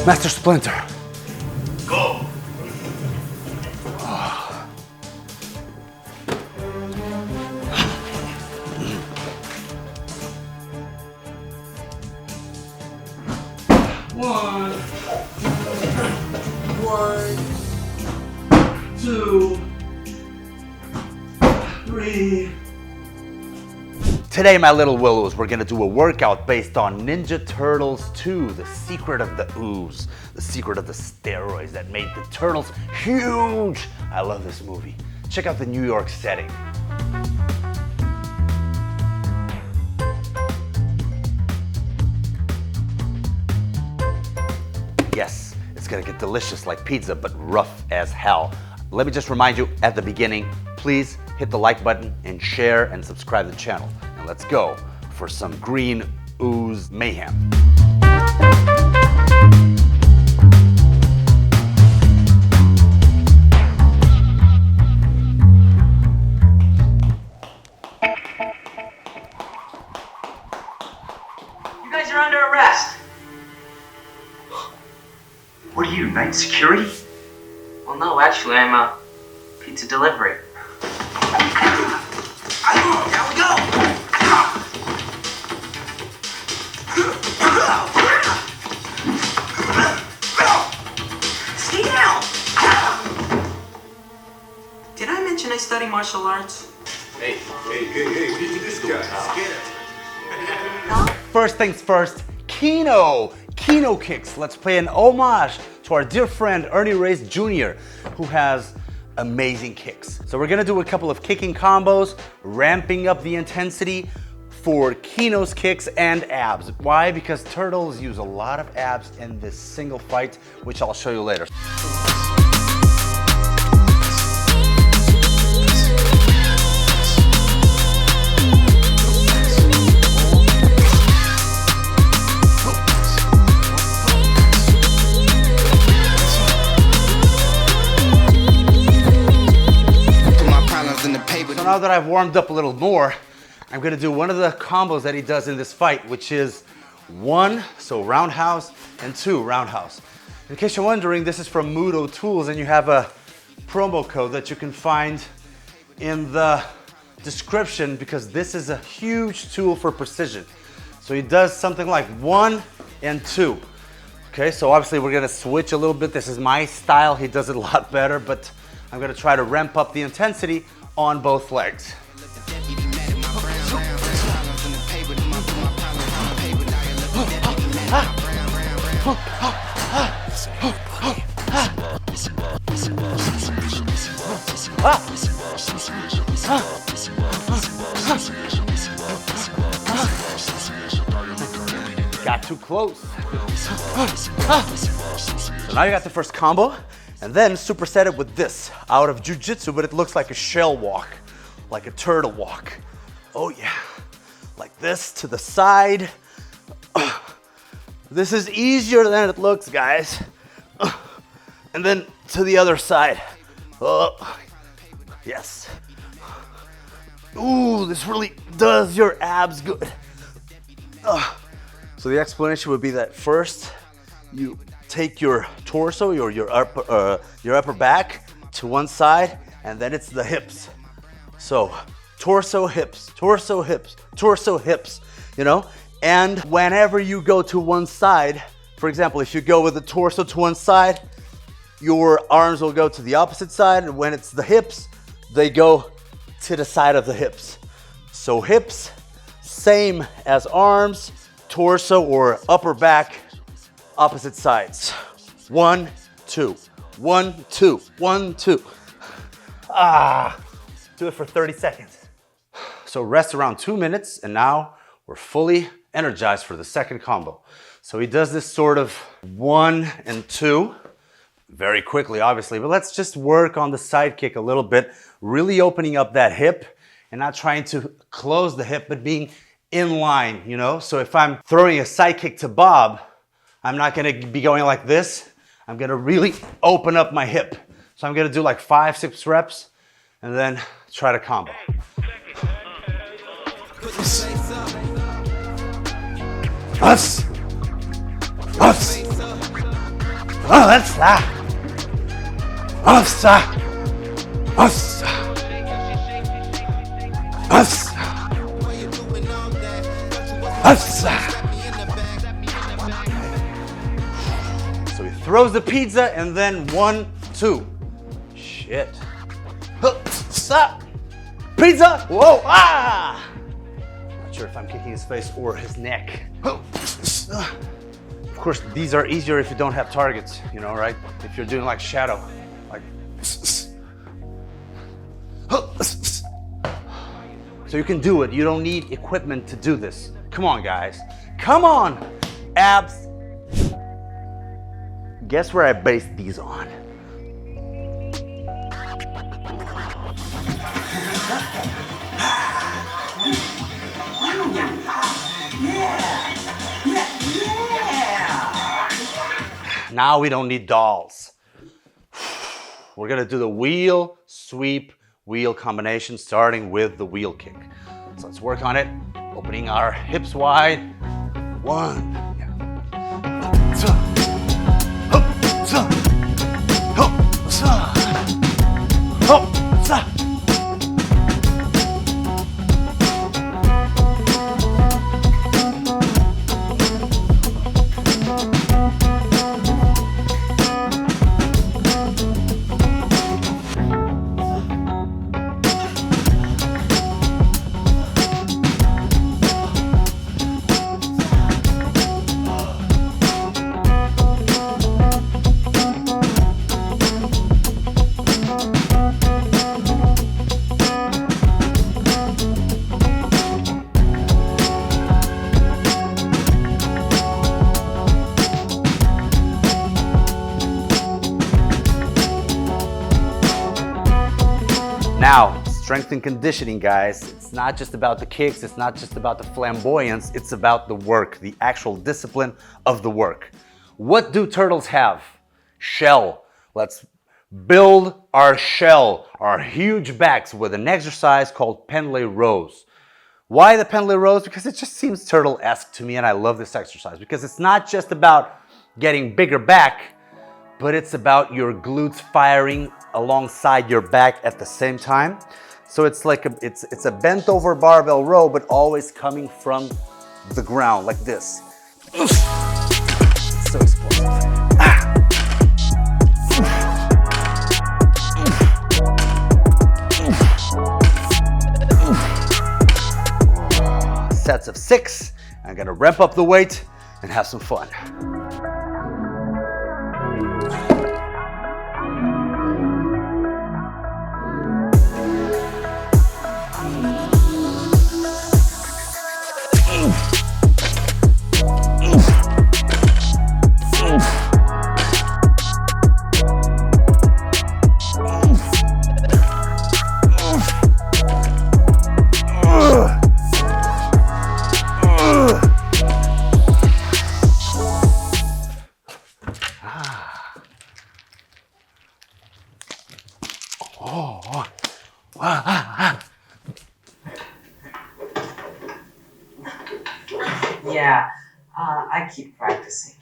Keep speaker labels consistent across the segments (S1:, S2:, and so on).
S1: Master Splinter.
S2: Go. One, two, three.
S1: Today, my little Willows, we're gonna do a workout based on Ninja Turtles 2, The Secret of the Ooze, the secret of the steroids that made the turtles huge. I love this movie. Check out the New York setting. Yes, it's gonna get delicious like pizza, but rough as hell. Let me just remind you at the beginning, please hit the like button and share and subscribe to the channel. And let's go for some green ooze mayhem.
S3: You guys are under arrest.
S2: What are you, night security?
S3: Well, no, actually, I'm a pizza delivery.
S2: Down we go!
S3: Stay down! Did I mention I study martial arts?
S4: Hey, leave this guy. Scared.
S1: First things first, Keno kicks. Let's play an homage to our dear friend Ernie Reyes Jr, who has amazing kicks. So we're gonna do a couple of kicking combos, ramping up the intensity for Keno's kicks and abs. Why? Because turtles use a lot of abs in this single fight, which I'll show you later. So now that I've warmed up a little more, I'm gonna do one of the combos that he does in this fight, which is 1, so roundhouse, and 2, roundhouse. In case you're wondering, this is from Mudo Tools, and you have a promo code that you can find in the description because this is a huge tool for precision. So he does something like 1 and 2. Okay, so obviously we're gonna switch a little bit. This is my style. He does it a lot better, but I'm gonna try to ramp up the intensity on both legs. Got too close. So now you got the first combo, and then superset it with this out of jiu-jitsu, but it looks like a shell walk, like a turtle walk. Oh yeah, like this to the side. This is easier than it looks, guys. And then to the other side. Yes. Ooh, this really does your abs good. So the explanation would be that first you take your torso, your upper back to one side, and then it's the hips. So torso, hips, torso, hips, torso, hips, you know? And whenever you go to one side, for example, if you go with the torso to one side, your arms will go to the opposite side, and when it's the hips, they go to the side of the hips. So hips, same as arms, torso or upper back, opposite sides. 1, 2, 1, 2, 1, 2. Do it for 30 seconds. So rest around 2 minutes, and now we're fully energized for the second combo. So he does this sort of 1 and 2, very quickly, obviously, but let's just work on the side kick a little bit, really opening up that hip and not trying to close the hip, but being in line, you know? So if I'm throwing a side kick to Bob, I'm not gonna be going like this. I'm gonna really open up my hip. So I'm gonna do like 5, 6 reps and then try to combo. Us. So he throws the pizza and then 1, 2. Shit. Pizza! Whoa! Ah! Not sure if I'm kicking his face or his neck. Of course, these are easier if you don't have targets, you know, right? If you're doing like shadow, like. So you can do it. You don't need equipment to do this. Come on, guys. Come on, abs. Guess where I based these on? Now we don't need dolls. We're gonna do the wheel, sweep, wheel combination starting with the wheel kick. So let's work on it. Opening our hips wide. 1. Now, strength and conditioning, guys. It's not just about the kicks, it's not just about the flamboyance, it's about the work, the actual discipline of the work. What do turtles have? Shell. Let's build our shell, our huge backs with an exercise called pendlay rows. Why the pendlay rows? Because it just seems turtle-esque to me, and I love this exercise because it's not just about getting bigger back, but it's about your glutes firing alongside your back at the same time. So it's like it's a bent over barbell row, but always coming from the ground like this. It's so explosive. Sets of 6. I'm gonna ramp up the weight and have some fun.
S3: Yeah, I keep practicing.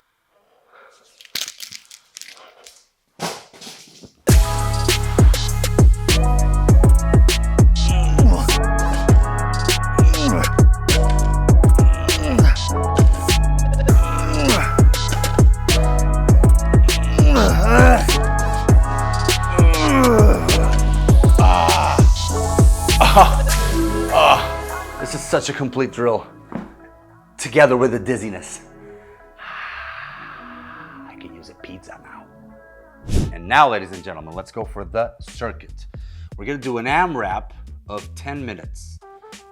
S1: This is such a complete drill. Together with the dizziness. I can use a pizza now. And now, ladies and gentlemen, let's go for the circuit. We're gonna do an AMRAP of 10 minutes,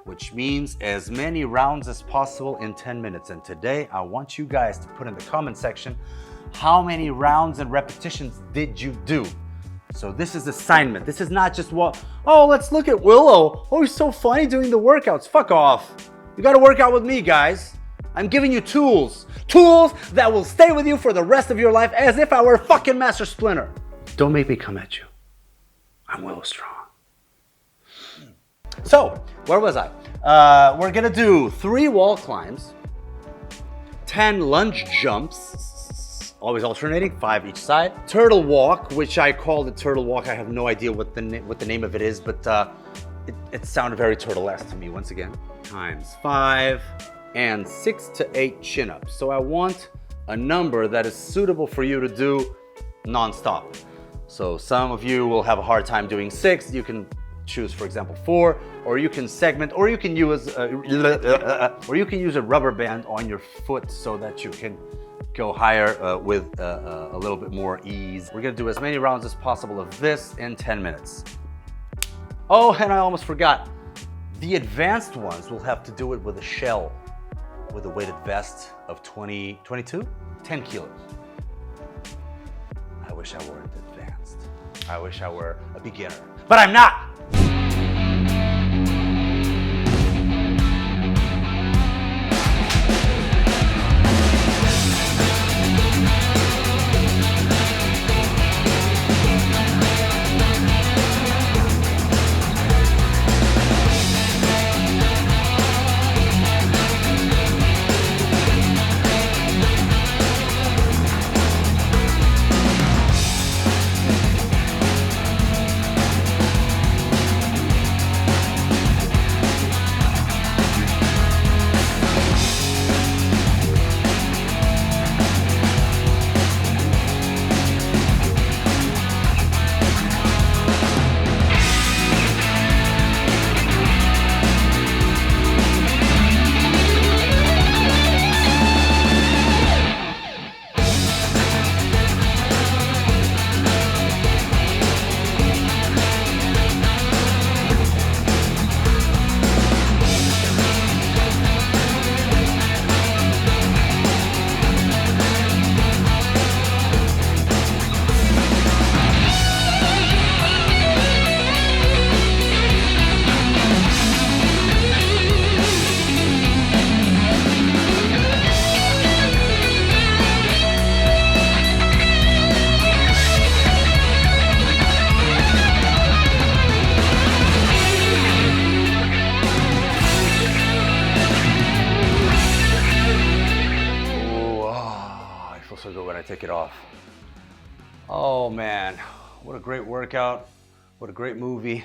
S1: which means as many rounds as possible in 10 minutes. And today, I want you guys to put in the comment section, how many rounds and repetitions did you do? So this is assignment. This is not just let's look at Willow. Oh, he's so funny doing the workouts. Fuck off. You gotta work out with me, guys. I'm giving you tools. Tools that will stay with you for the rest of your life as if I were fucking Master Splinter. Don't make me come at you. I'm Willow Strong. So, where was I? We're gonna do 3 wall climbs, 10 lunge jumps, always alternating, 5 each side. Turtle walk, which I called it turtle walk. I have no idea what the name of it is, but it sounded very turtle-esque to me once again. Times 5 and 6 to 8 chin-ups. So I want a number that is suitable for you to do non-stop. So some of you will have a hard time doing 6. You can choose, for example, 4, or you can segment, or you can use a rubber band on your foot so that you can go higher with a little bit more ease. We're gonna do as many rounds as possible of this in 10 minutes. Oh, and I almost forgot. The advanced ones will have to do it with a shell, with a weighted vest of 10 kilos. I wish I weren't advanced. I wish I were a beginner, but I'm not. So good when I take it off. Oh man, what a great workout. What a great movie.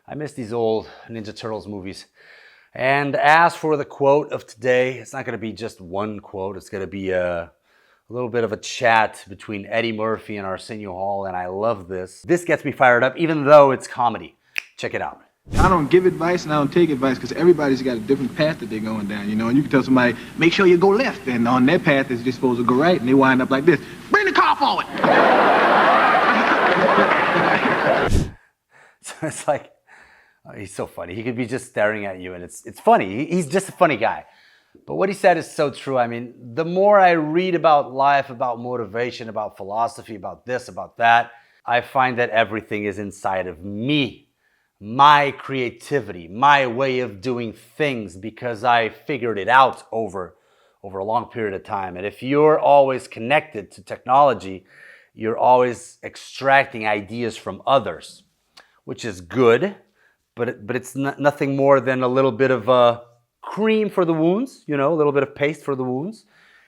S1: I miss these old Ninja Turtles movies. And as for the quote of today, it's not gonna be just one quote. It's gonna be a little bit of a chat between Eddie Murphy and Arsenio Hall, and I love this. This gets me fired up even though it's comedy. Check it out.
S5: I don't give advice and I don't take advice because everybody's got a different path that they're going down, you know, and you can tell somebody, make sure you go left, and on their path they're just supposed to go right, and they wind up like this. Bring the car forward!
S1: So it's like, oh, he's so funny. He could be just staring at you and it's funny. He's just a funny guy. But what he said is so true. I mean, the more I read about life, about motivation, about philosophy, about this, about that, I find that everything is inside of me. My creativity, my way of doing things, because I figured it out over a long period of time. And if you're always connected to technology, you're always extracting ideas from others, which is good, but it's nothing more than a little bit of cream for the wounds, you know, a little bit of paste for the wounds.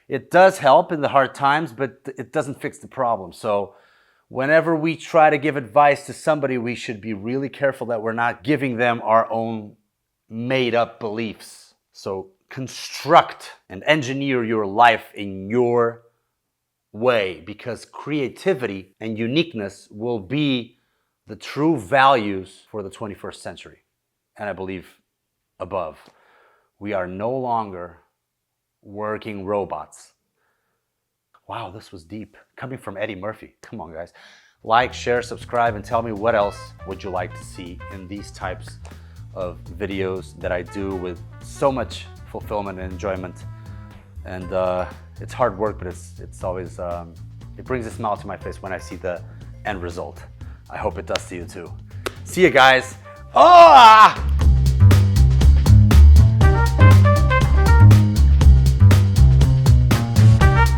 S1: It does help in the hard times, but it doesn't fix the problem. So whenever we try to give advice to somebody, we should be really careful that we're not giving them our own made-up beliefs. So construct and engineer your life in your way, because creativity and uniqueness will be the true values for the 21st century. And I believe above. We are no longer working robots. Wow, this was deep. Coming from Eddie Murphy. Come on, guys. Like, share, subscribe, and tell me what else would you like to see in these types of videos that I do with so much fulfillment and enjoyment. And it's hard work, but it's always, it brings a smile to my face when I see the end result. I hope it does to you too. See you guys. Oh!